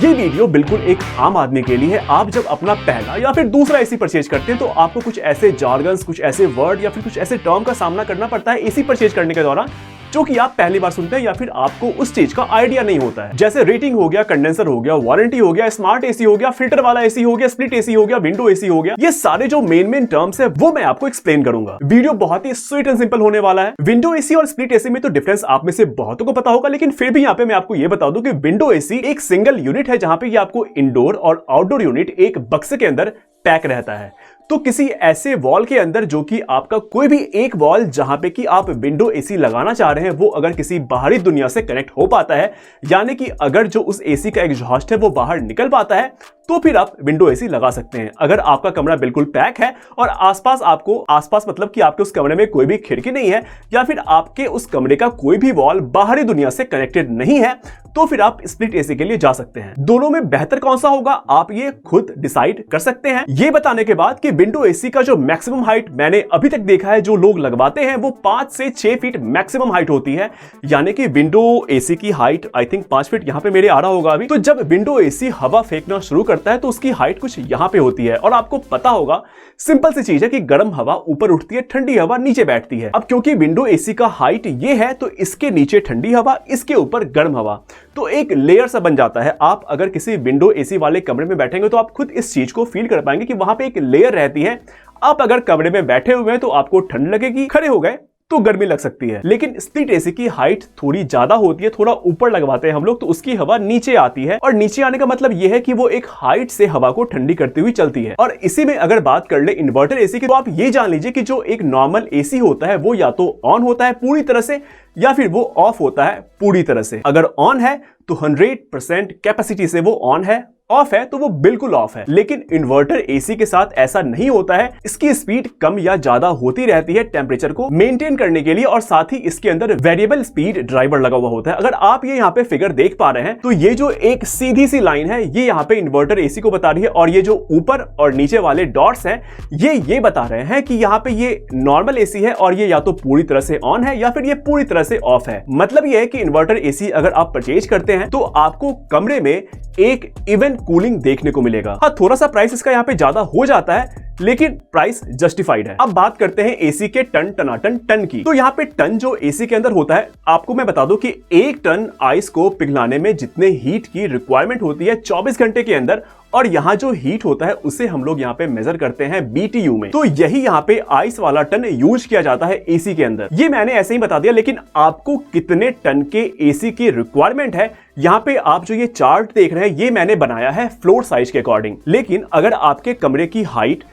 ये वीडियो बिल्कुल एक आम आदमी के लिए है। आप जब अपना पहला या फिर दूसरा एसी परचेज करते हैं तो आपको कुछ ऐसे जार्गन्स, कुछ ऐसे वर्ड या फिर कुछ ऐसे टर्म का सामना करना पड़ता है एसी परचेज करने के दौरान, जो कि आप पहली बार सुनते हैं या फिर आपको उस चीज का आइडिया नहीं होता है। जैसे रेटिंग हो गया, कंडेंसर हो गया, वारंटी हो गया, स्मार्ट एसी हो गया, फिल्टर वाला एसी हो गया, स्प्लिट एसी हो गया, विंडो एसी हो गया। ये सारे जो मेन टर्म्स है वो मैं आपको एक्सप्लेन करूंगा। वीडियो बहुत ही स्वीट एंड सिंपल होने वाला है। विंडो एसी और स्प्लिट एसी में तो डिफरेंस आप में से बहुतों को पता होगा, लेकिन फिर भी यहाँ पे मैं आपको ये बता दूं कि विंडो एसी एक सिंगल यूनिट है जहां पे ये आपको इंडोर और आउटडोर यूनिट एक बक्से के अंदर पैक रहता है। तो किसी ऐसे वॉल के अंदर जो कि आपका कोई भी एक वॉल जहां पे कि आप विंडो एसी लगाना चाह रहे हैं वो अगर किसी बाहरी दुनिया से कनेक्ट हो पाता है, यानी कि अगर जो उस एसी का एग्जॉस्ट है वो बाहर निकल पाता है, तो फिर आप विंडो एसी लगा सकते हैं। अगर आपका कमरा बिल्कुल पैक है और आसपास मतलब कि आपके उस कमरे में कोई भी खिड़की नहीं है या फिर आपके उस कमरे का कोई भी वॉल बाहरी दुनिया से कनेक्टेड नहीं है, तो फिर आप स्प्लिट एसी के लिए जा सकते हैं। दोनों में बेहतर कौन सा होगा आप ये खुद डिसाइड कर सकते हैं। ये बताने के बाद कि विंडो एसी का जो मैक्सिमम हाइट मैंने अभी तक देखा है जो लोग लगवाते हैं वो 5 से 6 फीट मैक्सिमम हाइट होती है, यानी कि विंडो एसी की हाइट आई थिंक 5 फीट यहां पे मेरे आ रहा होगा अभी। तो जब विंडो एसी हवा फेंकना शुरू करता है तो उसकी हाइट कुछ यहां पे होती है और आपको पता होगा सिंपल सी चीज है कि गर्म हवा ऊपर उठती है, ठंडी हवा नीचे बैठती है। अब क्योंकि विंडो एसी का हाइट ये है तो इसके नीचे ठंडी हवा, इसके ऊपर गर्म हवा, तो एक लेयर सा बन जाता है। आप अगर किसी विंडो एसी वाले कमरे में बैठेंगे तो आप खुद इस चीज को फील कर पाएंगे कि वहां पे एक लेयर रहती है। आप अगर कमरे में बैठे हुए हैं तो आपको ठंड लगेगी, खड़े हो गए तो गर्मी लग सकती है। लेकिन स्प्लिट एसी की हाइट थोड़ी ज्यादा होती है, थोड़ा ऊपर लगवाते हैं हम लोग तो उसकी हवा नीचे आती है, और नीचे आने का मतलब यह है कि वो एक हाइट से हवा को ठंडी करती हुई चलती है। और इसी में अगर बात कर ले इन्वर्टर एसी की, तो आप ये जान लीजिए कि जो एक नॉर्मल एसी होता है वो या तो ऑन होता है पूरी तरह से या फिर वो ऑफ होता है पूरी तरह से। अगर ऑन है तो 100% कैपेसिटी से वो ऑन है, ऑफ है तो वो बिल्कुल ऑफ है। लेकिन इन्वर्टर एसी के साथ ऐसा नहीं होता है। इसकी स्पीड कम या ज्यादा होती रहती है टेम्परेचर को मेंटेन करने के लिए, और साथ ही इसके अंदर वेरिएबल स्पीड ड्राइवर लगा हुआ होता है। अगर आप ये यहाँ पे फिगर देख पा रहे हैं तो ये जो एक सीधी सी लाइन है ये यहाँ पे इन्वर्टर एसी को बता रही है, और ये जो ऊपर और नीचे वाले डॉट्स हैं ये बता रहे हैं कि यहाँ पे ये नॉर्मल एसी है और ये या तो पूरी तरह से ऑन है या फिर ये पूरी तरह से ऑफ है। मतलब ये है कि इन्वर्टर एसी अगर आप परचेज करते हैं तो आपको कमरे में एक इवन कूलिंग देखने को मिलेगा। हाँ, थोड़ा सा प्राइस इसका यहाँ पे ज्यादा हो जाता है लेकिन प्राइस जस्टिफाइड है। अब बात करते हैं एसी के टन की। तो यहाँ पे टन जो एसी के अंदर होता है, आपको मैं बता दूं कि 1 टन आइस को पिघलाने में जितने हीट की रिक्वायरमेंट होती है 24 घंटे के अंदर, और यहाँ जो हीट होता है उसे हम लोग यहाँ पे मेजर करते हैं BTU में। तो यही यहाँ पे आइस वाला टन यूज किया जाता है एसी के अंदर। ये मैंने ऐसे ही बता दिया, लेकिन आपको कितने टन के एसी की रिक्वायरमेंट है यहाँ पे आप जो ये चार्ट देख रहे हैं ये मैंने बनाया है फ्लोर साइज के अकॉर्डिंग। लेकिन अगर आपके कमरे की हाइट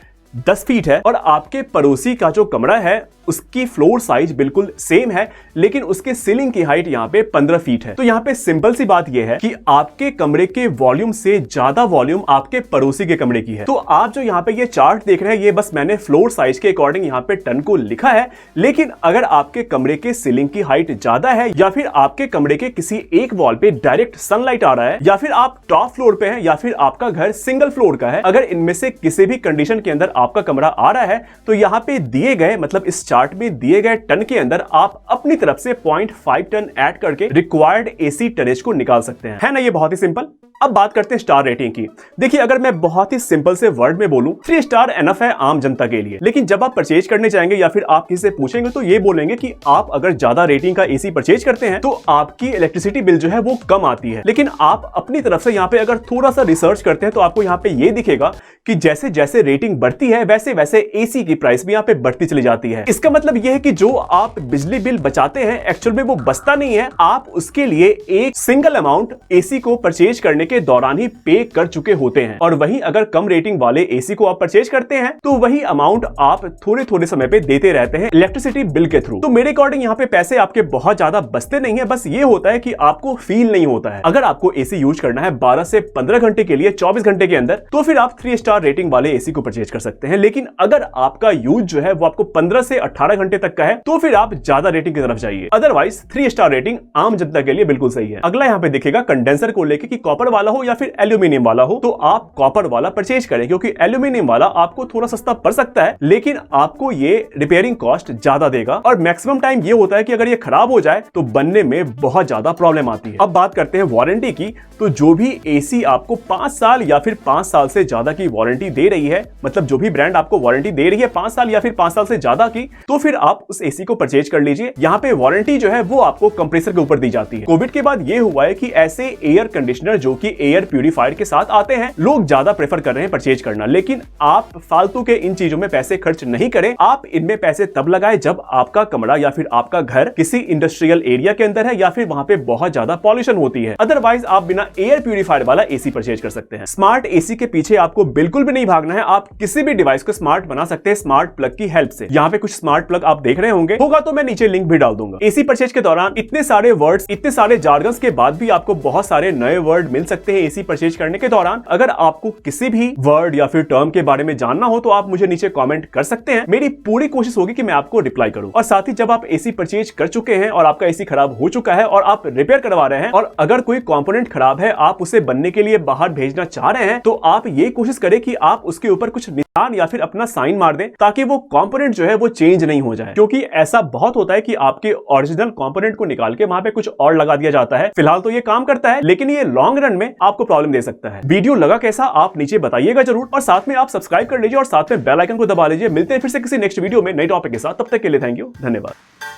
10 फीट है और आपके पड़ोसी का जो कमरा है उसकी फ्लोर साइज बिल्कुल सेम है, लेकिन उसके सीलिंग की हाइट यहाँ पे 15 फीट है, तो यहाँ पे सिंपल सी बात यह है कि आपके कमरे के वॉल्यूम से ज्यादा वॉल्यूम आपके पड़ोसी के कमरे की है। तो आप जो यहाँ पे ये चार्ट देख रहे हैं ये बस मैंने फ्लोर साइज के अकॉर्डिंग यहाँ पे टन को लिखा है। लेकिन अगर आपके कमरे के सीलिंग की हाइट ज्यादा है या फिर आपके कमरे के किसी एक वॉल पे डायरेक्ट सनलाइट आ रहा है या फिर आप टॉप फ्लोर पे हैं या फिर आपका घर सिंगल फ्लोर का है, अगर इनमें से किसी भी कंडीशन के अंदर आपका कमरा आ रहा है तो यहाँ पे दिए गए मतलब इस चार्ट में दिए गए टन के अंदर आप अपनी तरफ से 0.5 टन ऐड करके रिक्वायर्ड एसी टनेज को निकाल सकते हैं। है ना ये बहुत ही सिंपल। अब बात करते हैं स्टार रेटिंग की। देखिए अगर मैं बहुत ही सिंपल से वर्ड में बोलूं 3 स्टार एनफ है आम जनता के लिए, लेकिन जब आप परचेज करने जाएंगे या फिर आप किसी से पूछेंगे तो ये बोलेंगे कि आप अगर ज्यादा रेटिंग का एसी परचेज करते हैं तो आपकी इलेक्ट्रिसिटी बिल जो है वो कम आती है। लेकिन आप अपनी तरफ से यहाँ पे अगर थोड़ा सा रिसर्च करते हैं तो आपको यहाँ पे ये दिखेगा कि जैसे जैसे रेटिंग बढ़ती है वैसे वैसे एसी की प्राइस भी यहाँ पे बढ़ती चली जाती है। इसका मतलब यह है कि जो आप बिजली बिल बचाते हैं एक्चुअल में वो बचता नहीं है, आप उसके लिए एक सिंगल अमाउंट एसी को परचेज करने के दौरान ही पे कर चुके होते हैं। और वहीं अगर कम रेटिंग वाले एसी को आप परचेज करते हैं तो वही अमाउंट आप थोड़े थोड़े समय पे देते रहते हैं इलेक्ट्रिसिटी बिल के थ्रू। तो मेरे अकॉर्डिंग यहाँ पे पैसे आपके बहुत ज्यादा बचते नहीं है, बस ये होता है कि आपको फील नहीं होता है। अगर आपको एसी यूज करना है 12 से 15 घंटे के लिए 24 घंटे के अंदर तो फिर आप 3 स्टार रेटिंग वाले एसी को परचेज कर सकते हैं। लेकिन अगर आपका यूज जो है वो आपको 15 से 18 घंटे तक का है तो फिर आप ज्यादा रेटिंग की तरफ जाइए। अदरवाइज 3 स्टार रेटिंग आम जनता के लिए बिल्कुल सही है। अगला यहाँ पे दिखेगा कंडेंसर को लेकर कि कॉपर वाला हो या फिर एल्यूमिनियम वाला हो, तो आप कॉपर वाला परचेज करें, क्योंकि एल्यूमिनियम वाला आपको थोड़ा सस्ता पड़ सकता है, लेकिन आपको ये रिपेयरिंग कॉस्ट ज्यादा देगा और मैक्सिमम टाइम ये होता है कि अगर ये खराब हो जाए तो बनने में बहुत ज्यादा प्रॉब्लम आती है। अब बात करते हैं वारंटी की, तो जो भी एसी आपको 5 साल या फिर 5 साल से ज्यादा की वारंटी दे रही है, मतलब जो भी ब्रांड आपको वारंटी दे रही है 5 साल या फिर 5 साल से ज्यादा की, तो फिर आप उस एसी को परचेज कर लीजिए। यहाँ पे वारंटी जो है वो आपको कंप्रेसर के ऊपर दी जाती है। कोविड के बाद ये हुआ है कि ऐसे एयर कंडीशनर जो कि एयर प्यूरिफायर के साथ आते हैं, लोग ज्यादा प्रेफर कर रहे हैं परचेज करना, लेकिन आप फालतू के इन चीजों में पैसे खर्च नहीं करें। आप इनमें पैसे तब लगाएं जब आपका कमरा या फिर आपका घर किसी इंडस्ट्रियल एरिया के अंदर है या फिर वहां पे बहुत ज्यादा पॉल्यूशन होती है। अदरवाइज आप बिना एयर प्यूरिफायर वाला एसी परचेज कर सकते हैं। स्मार्ट एसी के पीछे आपको बिल्कुल भी नहीं भागना है, आप किसी भी डिवाइस को स्मार्ट बना सकते हैं स्मार्ट प्लग की हेल्प से। यहाँ पे कुछ स्मार्ट प्लग आप देख रहे होंगे, होगा तो मैं नीचे लिंक भी डाल दूंगा। एसी परचेज के दौरान इतने सारे वर्ड्स, इतने सारे जार्गन्स के बाद भी आपको बहुत सारे नए वर्ड मिल सकते हैं एसी परचेज करने के दौरान। अगर आपको किसी भी वर्ड या फिर टर्म के बारे में जानना हो तो आप मुझे नीचे कमेंट कर सकते हैं। मेरी पूरी कोशिश होगी कि मैं आपको रिप्लाई करूं। और साथ ही जब आप एसी परचेज कर चुके हैं और आपका एसी खराब हो चुका है और आप रिपेयर करवा रहे हैं और अगर कोई कंपोनेंट खराब है, आप उसे बनने के लिए बाहर भेजना चाह रहे हैं, तो आप ये कोशिश करें कि आप उसके ऊपर कुछ निशान या फिर अपना साइन मार दें ताकि वो कंपोनेंट जो है वो चेंज नहीं हो जाए। क्योंकि ऐसा बहुत होता है कि आपके ओरिजिनल कंपोनेंट को निकाल के वहां पे कुछ और लगा दिया जाता है। फिलहाल तो ये काम करता है, लेकिन ये लॉन्ग रन में आपको प्रॉब्लम दे सकता है। वीडियो लगा कैसा आप नीचे बताइएगा जरूर, और साथ में आप सब्सक्राइब कर लीजिए और साथ में बेल आइकन को दबा लीजिए। मिलते हैं फिर से किसी नेक्स्ट वीडियो में नई टॉपिक के साथ। तब तक के लिए थैंक यू, धन्यवाद।